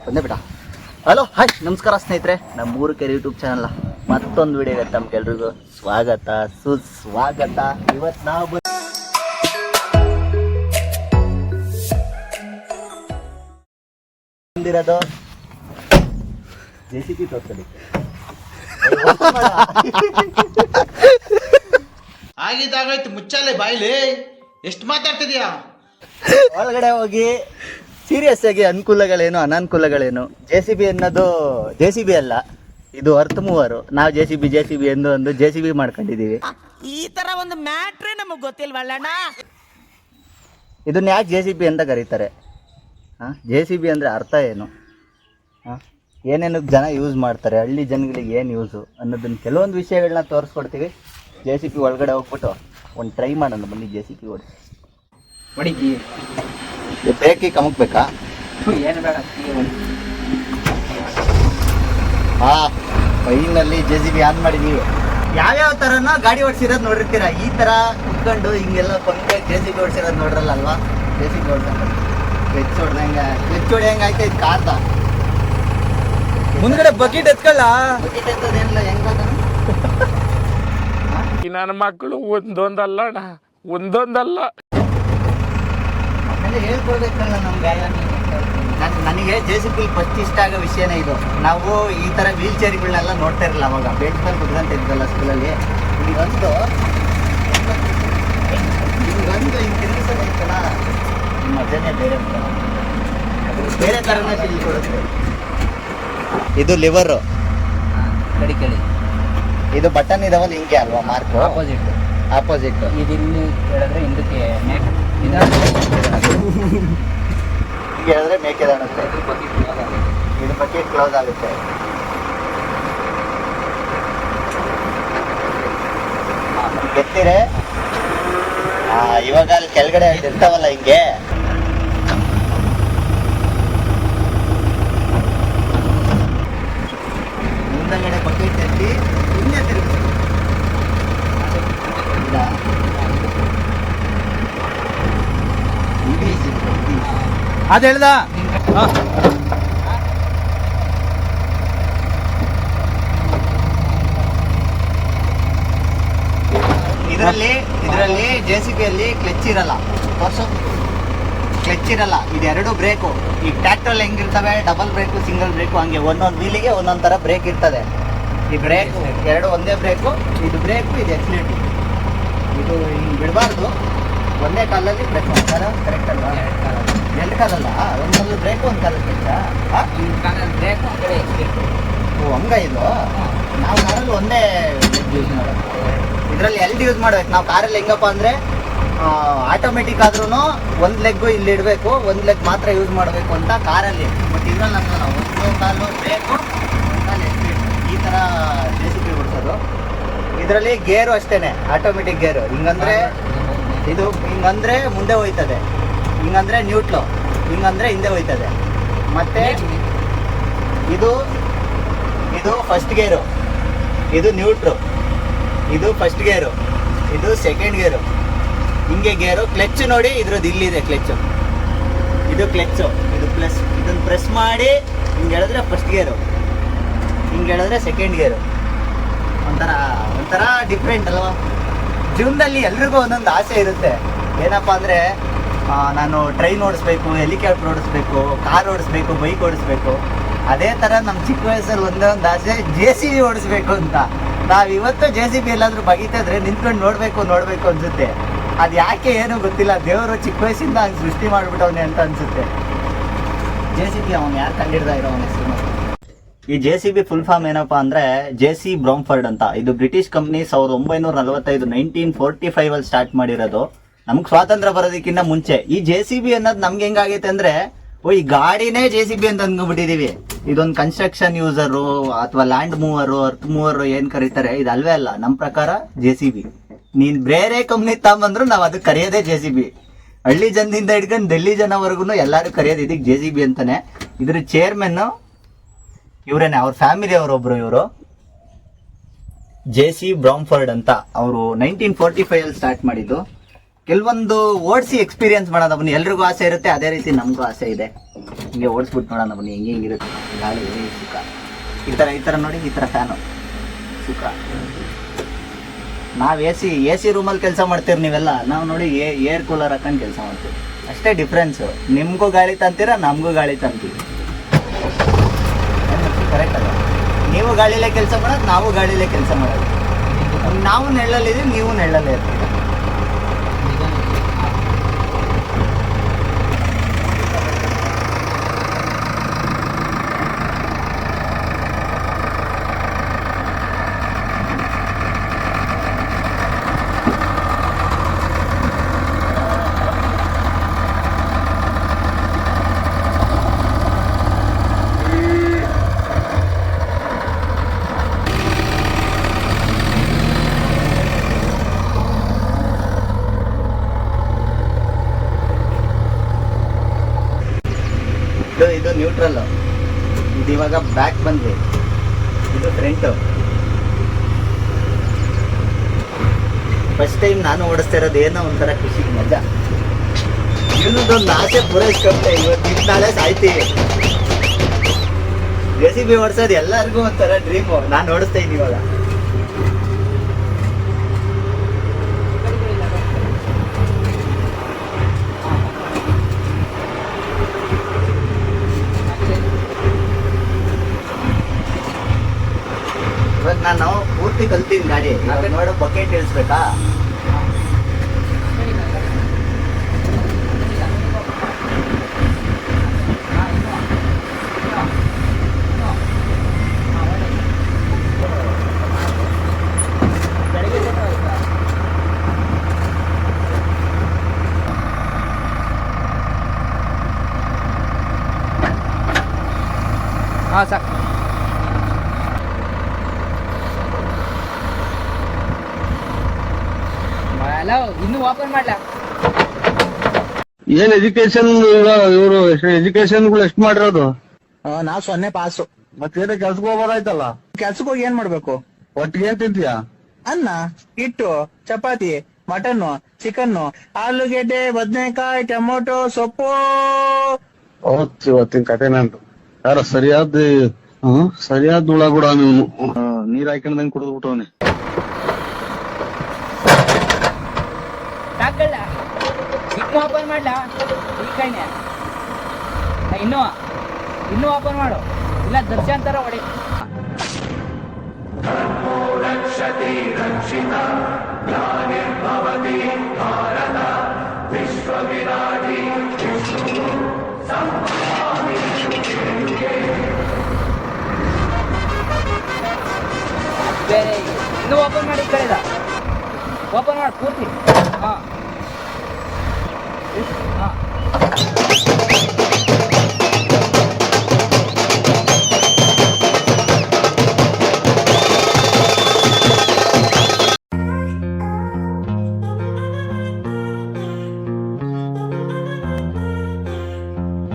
ಬಂದೇ ಬಿಡ. Hello hi ನಮಸ್ಕಾರ ಸ್ನೇಹಿತರೆ, ನಮ್ಮ ಮೂರು ಕೆರೆ ಯೂಟ್ಯೂಬ್ ಚಾನಲ್ ಮತ್ತೊಂದು ವಿಡಿಯೋಗೆ ತಮ್ಗೆಲ್ರಿಗೂ ಸ್ವಾಗತ ಸುಸ್ವಾಗತ. ಇವತ್ತು ನಾವು ಬಂದಿರೋದು JCB ತೋರ್ಸಲಿಕ್ಕೆ. ಆಗಿದ್ದಾಗಾಯ್ತು, ಮುಚ್ಚಾಲೆ ಬಾಯ್ಲಿ, ಎಷ್ಟು ಮಾತಾಡ್ತಿದ್ಯಾ? ಒಳಗಡೆ ಹೋಗಿ ಸೀರಿಯಸ್ ಆಗಿ ಅನುಕೂಲಗಳೇನು ಅನಾನುಕೂಲಗಳೇನು. JCB ಅನ್ನೋದು JCB ಅಲ್ಲ, ಇದು ಅರ್ತ್ ಮೂವರು. ನಾವು JCB ಎಂದು ಒಂದು JCB ಮಾಡ್ಕೊಂಡಿದೀವಿ. ಈ ತರ ಒಂದು ಮ್ಯಾಟ್ರೇ ನಮಗ್ ಗೊತ್ತಿಲ್ವಲ್ಲಣ್ಣ. ಇದನ್ನ ಯಾಕೆ JCB ಅಂತ ಕರೀತಾರೆ? JCB ಅಂದ್ರೆ ಅರ್ಥ ಏನು, ಏನೇನು ಜನ ಯೂಸ್ ಮಾಡ್ತಾರೆ, ಹಳ್ಳಿ ಜನಗಳಿಗೆ ಏನು ಯೂಸು ಅನ್ನೋದನ್ನ ಕೆಲವೊಂದು ವಿಷಯಗಳನ್ನ ತೋರಿಸ್ಕೊಡ್ತೀವಿ. JCB ಒಳಗಡೆ ಹೋಗ್ಬಿಟ್ಟು ಒಂದು ಟ್ರೈ ಮಾಡೋಣ ಬನ್ನಿ. JCB ಹೊಡಿಕಿ ಬ್ರೇಕಿ ಕಮಕ್ಬೇಕಾ? ಏನು ಬೇಡ, ಫೈನಲ್ಲಿ JCB ಆನ್ ಮಾಡಿದೀವಿ. ಯಾವ್ಯಾವ ಥರನ ಗಾಡಿ ಓಡಿಸಿರೋದು ನೋಡಿರ್ತೀರ. ಈ ಥರ ಕುತ್ಕೊಂಡು ಹಿಂಗೆಲ್ಲ ಕೊಂಡೆ JCB ಓಡಿಸಿರೋದು ನೋಡ್ರಲ್ಲ ಅಲ್ವಾ? JCB ಓಡಿಸೋದು ಕ್ಲೆಚ್ ಹೊಡೆಯಂಗೆ ಆಯ್ತಾ ಇದು ಕಾರ್ದ ಮುಂದ್ಗಡೆ ಬಕೆಟ್ ಎತ್ಕೊಳ್ಳ. ಬಕೆಟ್ ಎತ್ತೋದೇನಿಲ್ಲ, ಹೆಂಗ ನನ್ನ ಮಕ್ಕಳು ಒಂದೊಂದಲ್ಲ ಅಣ್ಣ, ಒಂದೊಂದಲ್ಲ. ಆಮೇಲೆ ಹೇಳ್ಕೊಡ್ಬೇಕಲ್ಲ ನಮ್ಗೆ. ನನಗೆ JCB ಫಸ್ಟ್ ಇಷ್ಟ ಆಗೋ ವಿಷಯನೇ ಇದು. ನಾವು ಈ ಥರ ವೀಲ್ ಚೇರ್ಗಳನ್ನೆಲ್ಲ ನೋಡ್ತಾ ಇರಲಿಲ್ಲ ಅವಾಗ. ಬೆಲ್ಟ್ ಮೇಲೆ ಕುತ್ಕೊಂತ ಇದ್ವಲ್ಲ ಸ್ಕೂಲಲ್ಲಿ. ಹಿಂಗೊಂದು ಹಿಂಗೆ ತಿರುಗಿಸೋದೈತಲ್ಲ, ಮಜಾನೇ ಬೇರೆ ಬೇರೆ ಥರನೇ ಫೀಲ್ ಕೊಡುತ್ತೆ. ಇದು ಲಿವರು, ಕಡಿ ಕೇಳಿ, ಇದು ಬಟನ್ ಇದಾವಲ್ಲ ಹಿಂಗೆ ಅಲ್ವಾ ಮಾರ್ಕು? ಆಪೋಸಿಟ್. ಇದು ಇಲ್ಲಿ ಹೇಳಿದ್ರೆ ಹಿಂದಕ್ಕೆ ಹಿಂಗೆ ಹೇಳಿದ್ರೆ ಮೇಕೆದಾಣುತ್ತೆ. ಇದು ಬಕೆಟ್ ಕ್ಲೋಸ್ ಆಗುತ್ತೆ. ಎತ್ತಿರೆ ಇವಾಗ ಅಲ್ಲಿ ಕೆಳಗಡೆ ಇರ್ತಾವಲ್ಲ ಹಿಂಗೆ, ಮುಂದಗಡೆ ಬಕೆಟ್ ಎತ್ತಿ ಹಿಂದೆ ತಿರುಗಿಸಿ. ಅದ್ ಹೇಳ್ದ ಇದರಲ್ಲಿ JCB ಅಲ್ಲಿ ಕ್ಲಚ್ ಇರಲ್ಲ. ಕ್ಲಚ್ ಇರಲ್ಲ, ಇದೆರಡು ಬ್ರೇಕು. ಈ ಟ್ರ್ಯಾಕ್ಟರ್ ಹೆಂಗಿರ್ತವೆ, ಡಬಲ್ ಬ್ರೇಕು, ಸಿಂಗಲ್ ಬ್ರೇಕು, ಹಂಗೆ ಒಂದೊಂದು ವೀಲಿಗೆ ಒಂದೊಂದು ಥರ ಬ್ರೇಕ್ ಇರ್ತದೆ. ಈ ಬ್ರೇಕು ಎರಡು ಒಂದೇ ಬ್ರೇಕು. ಇದು ಬ್ರೇಕು, ಇದು ಎಕ್ಸಿಲೇಟರ್. ಇದು ಹಿಂಗೆ ಬಿಡಬಾರ್ದು, ಒಂದೇ ಕಾಲಲ್ಲಿ ಬ್ರೇಕ್ ಮಾಡ್ತಾರೆ. ಕರೆಕ್ಟ್ ಅಲ್ವಾ? ಎರಡು ಕಾಲಲ್ಲ, ಒಂದು ಕಾಲಲ್ಲಿ ಬ್ರೇಕು, ಒಂದು ಕಾಲಲ್ಲಿ ಬೇಕು ಕಡೆ ಓ ಹಂಗ ಇದು. ನಾವು ಕಾರಲ್ಲಿ ಒಂದೇ ಯೂಸ್ ಮಾಡೋದು. ಇದರಲ್ಲಿ ಎರಡು ಯೂಸ್ ಮಾಡ್ಬೇಕು ನಾವು ಕಾರಲ್ಲಿ. ಹೆಂಗಪ್ಪ ಅಂದರೆ ಆಟೋಮೆಟಿಕ್ ಆದ್ರೂ ಒಂದು ಲೆಗ್ಗು ಇಲ್ಲಿ ಇಡಬೇಕು, ಒಂದು ಲೆಗ್ ಮಾತ್ರ ಯೂಸ್ ಮಾಡಬೇಕು ಅಂತ ಕಾರಲ್ಲಿ. ಬಟ್ ಇದರಲ್ಲಿ ಹಂಗಲ್ಲ, ಒಂದು ಕಾಲು ಬೇಕು, ಒಂದು ಕಾಲು ಎಕ್ಸಿಲೇಟರ್. ಈ ಥರ JCB ಓಡಿಸೋದು. ಇದರಲ್ಲಿ ಗೇರು ಅಷ್ಟೇ, ಆಟೋಮೆಟಿಕ್ ಗೇರು. ಹಿಂಗಂದ್ರೆ ಇದು ಹಿಂಗಂದ್ರೆ ಮುಂದೆ ಹೋಯ್ತದೆ, ಹಿಂಗಂದ್ರೆ ನ್ಯೂಟ್ಲು, ಹಿಂಗಂದ್ರೆ ಹಿಂದೆ ಹೋಯ್ತದೆ. ಮತ್ತೆ ಇದು ಫಸ್ಟ್ ಗೇರು, ಇದು ನ್ಯೂಟ್ರು, ಇದು ಫಸ್ಟ್ ಗೇರು, ಇದು ಸೆಕೆಂಡ್ ಗೇರು. ಹಿಂಗೆ ಗೇರು. ಕ್ಲಚ್ ನೋಡಿ, ಇದ್ರದ್ದು ಇಲ್ಲಿದೆ ಕ್ಲಚ್ಚು. ಇದು ಕ್ಲಚ್ಚು, ಇದು ಪ್ಲಸ್. ಇದನ್ನು ಪ್ರೆಸ್ ಮಾಡಿ ಹಿಂಗೆ ಹೇಳಿದ್ರೆ ಫಸ್ಟ್ ಗೇರು, ಹಿಂಗೆ ಹೇಳಿದ್ರೆ ಸೆಕೆಂಡ್ ಗೇರು. ಒಂಥರ ಡಿಫ್ರೆಂಟ್ ಅಲ್ವಾ? ಜೀವನದಲ್ಲಿ ಎಲ್ರಿಗೂ ಒಂದೊಂದು ಆಸೆ ಇರುತ್ತೆ. ಏನಪ್ಪ ಅಂದರೆ ನಾನು ಟ್ರೈನ್ ಓಡಿಸ್ಬೇಕು, ಹೆಲಿಕಾಪ್ಟರ್ ಓಡಿಸ್ಬೇಕು, ಕಾರ್ ಓಡಿಸ್ಬೇಕು, ಬೈಕ್ ಓಡಿಸ್ಬೇಕು. ಅದೇ ಥರ ನಮ್ಮ ಚಿಕ್ಕ ವಯಸ್ಸಲ್ಲಿ ಒಂದೊಂದು ಆಸೆ JCB ಓಡಿಸ್ಬೇಕು ಅಂತ. ನಾವು ಇವತ್ತು JCB ಎಲ್ಲಾದರೂ ಬಗೀತಿದ್ರೆ ನಿಂತ್ಕೊಂಡು ನೋಡಬೇಕು ಅನಿಸುತ್ತೆ. ಅದು ಯಾಕೆ ಏನೂ ಗೊತ್ತಿಲ್ಲ, ದೇವರು ಚಿಕ್ಕ ವಯಸ್ಸಿಂದ ಹಂಗೆ ಸೃಷ್ಟಿ ಮಾಡಿಬಿಟ್ಟವನೇ ಅಂತ ಅನಿಸುತ್ತೆ. JCB ಅವನು ಯಾರು ಕಂಡಿಡ್ದ ಇರೋ ಅವನ ಹೆಸರು. ಈ JCB ಫುಲ್ ಫಾರ್ಮ್ ಏನಪ್ಪ ಅಂದರೆ JC ಬ್ರಾಮ್ಫರ್ಡ್ ಅಂತ. ಇದು ಬ್ರಿಟಿಷ್ ಕಂಪ್ನಿ 1945 1945 ಸ್ಟಾರ್ಟ್ ಮಾಡಿರೋದು. ನಮ್ಗೆ ಸ್ವಾತಂತ್ರ್ಯ ಬರೋದಕ್ಕಿಂತ ಮುಂಚೆ. ಈ JCB ಅನ್ನೋದು ನಮ್ಗೆ ಹೆಂಗಾಗೈತೆ ಅಂದರೆ, ಈ ಗಾಡಿನೇ JCB ಅಂತ ಅಂದ್ಕೊಂಡ್ಬಿಟ್ಟಿದೀವಿ. ಇದೊಂದು ಕನ್ಸ್ಟ್ರಕ್ಷನ್ ಯೂಸರು ಅಥವಾ ಲ್ಯಾಂಡ್ ಮೂವರು, ಅರ್ತ್ ಮೂವರು ಏನು ಕರೀತಾರೆ, ಇದು ಅಲ್ವೇ ಅಲ್ಲ. ನಮ್ಮ ಪ್ರಕಾರ JCB ನೀನು ಬೇರೆ ಕಂಪ್ನಿ ತಗೊಂಬಂದ್ರು ನಾವು ಅದಕ್ಕೆ ಕರೆಯೋದೇ JCB. ಹಳ್ಳಿ ಜನದಿಂದ ಹಿಡ್ಕೊಂಡು ಡೆಲ್ಲಿ ಜನವರೆಗೂ ಎಲ್ಲರೂ ಕರೆಯೋದು ಇದಕ್ಕೆ JCB ಅಂತಾನೆ. ಇದ್ರ ಚೇರ್ಮನ್ನು ಇವರೇನೆ, ಅವ್ರ ಫ್ಯಾಮಿಲಿ ಅವರೊಬ್ರು. ಇವರು JC ಬ್ರಾಮ್ಫರ್ಡ್ ಅಂತ. ಅವರು 1945 ಸ್ಟಾರ್ಟ್ ಮಾಡಿದ್ದು. ಕೆಲವೊಂದು ಓಡಿಸಿ ಎಕ್ಸ್ಪೀರಿಯನ್ಸ್ ಮಾಡೋದು. ಎಲ್ರಿಗೂ ಆಸೆ ಇರುತ್ತೆ, ಅದೇ ರೀತಿ ನಮಗೂ ಆಸೆ ಇದೆ. ಹಿಂಗೆ ಓಡಿಸ್ಬಿಟ್ಟು ನೋಡೋಣ ಬನ್ನಿ ಹೆಂಗೆ ಹೆಂಗಿರುತ್ತೆ ಗಾಳಿ ಸುಖ. ಈ ಥರ ನೋಡಿ, ಈ ಥರ ಫ್ಯಾನು ಸುಖ. ನಾವು ಎ ಸಿ ರೂಮಲ್ಲಿ ಕೆಲಸ ಮಾಡ್ತೀರಿ ನೀವೆಲ್ಲ, ನಾವು ನೋಡಿ ಏರ್ ಕೂಲರ್ ಹಾಕೊಂಡು ಕೆಲಸ ಮಾಡ್ತೀವಿ. ಅಷ್ಟೇ ಡಿಫ್ರೆನ್ಸು. ನಿಮಗೂ ಗಾಳಿ ತಂತೀರ, ನಮಗೂ ಗಾಳಿ ತಂತೀವಿ. ಕರೆಕ್ಟ್ ಅಲ್ಲ? ನೀವು ಗಾಳಿಲೇ ಕೆಲಸ ಮಾಡೋದು, ನಾವು ಗಾಳಿಲೇ ಕೆಲಸ ಮಾಡೋದು. ನಾವು ನೆಳ್ಳಲ್ಲಿದ್ದೀವಿ, ನೀವು ನೆಳ್ಳಲ್ಲೇ ಇರ್ತೀವಿ. ಇದು ನ್ಯೂಟ್ರಲ್, ಇದು ಇವಾಗ ಬ್ಯಾಕ್ ಬಂದ್ವಿ, ಇದು ಫ್ರಂಟು. ಫಸ್ಟ್ ಟೈಮ್ ನಾನು ಓಡಿಸ್ತಾ ಇರೋದು, ಏನೋ ಒಂಥರ ಖುಷಿ ಮಜಾ. ಇನ್ನೊಂದೊಂದು ಆಸೆ ಪೂರೈಸ್ಕೊಂಡೆ, ಇವತ್ತು ನಾಳೆ ಸಾಯ್ತೀವಿ. JCB ಓಡಿಸೋದು ಎಲ್ಲರಿಗೂ ಒಂಥರ ಡ್ರೀಮು. ನಾನು ಓಡಿಸ್ತಾ ಇದ್ದೀನಿ ಇವಾಗ. ಇವಾಗ ನಾನು ಪೂರ್ತಿ ಕಲ್ತೀನಿ ಗಾಡಿ. ನೋಡೋ ಬಕೆಟ್ ಇಳಿಸ್ಬೇಕಾ? ಹಾಂ ಸಾಕು. ಹಲೋ, ಇನ್ನೂ ಓಪನ್ ಮಾಡ್ಲಾ? ಏನ್ ಎಜುಕೇಶನ್ ಇವರು ಎಜುಕೇಶನ್ಗಳು ಎಷ್ಟು ಮಾಡಿರೋದು? ನಾವು 0 ಪಾಸು. ಮತ್ತೇನ ಕೆಲ್ಸಕ್ಕೆ ಹೋಗೋದಾಯ್ತಲ್ಲ? ಕೆಲ್ಸಕ್ಕೆ ಹೋಗಿ ಏನ್ ಮಾಡ್ಬೇಕು? ಒಟ್ಟಿಗೆ ಏನ್ ತಿಂತೀಯ? ಅನ್ನ, ಹಿಟ್ಟು, ಚಪಾತಿ, ಮಟನ್ನು, ಚಿಕನ್ನು, ಆಲೂಗೆಡ್ಡೆ, ಬದನೆಕಾಯಿ, ಟೊಮೊಟೊ, ಸೊಪ್ಪು. ಇವತ್ತಿನ ಕತೆ ನಂದು. ಯಾರ ಸರಿಯಾದ ಹುಳ ಕೂಡ ನೀವು ನೀರ್ ಹಾಕೊಂಡಂಗ್ ಕುಡಿದು ಬಿಟ್ಟವನೆ. ಸಾಕಲ್ಲ, ಇನ್ನೂ ಓಪನ್ ಮಾಡ್ಲಾ? ಈ ಕೈನೇ ಇನ್ನೂ ಓಪನ್ ಮಾಡು, ಇಲ್ಲ ದರ್ಶನ್ ತರ ಹೊಡಿ. ಬೇರೆ ಇನ್ನೂ ಓಪನ್ ಮಾಡಿ, ಈ ಕಡೆದ ಓಪನ್ ಮಾಡಿ ಪೂರ್ತಿ. ಹಾಂ ಹಾಂ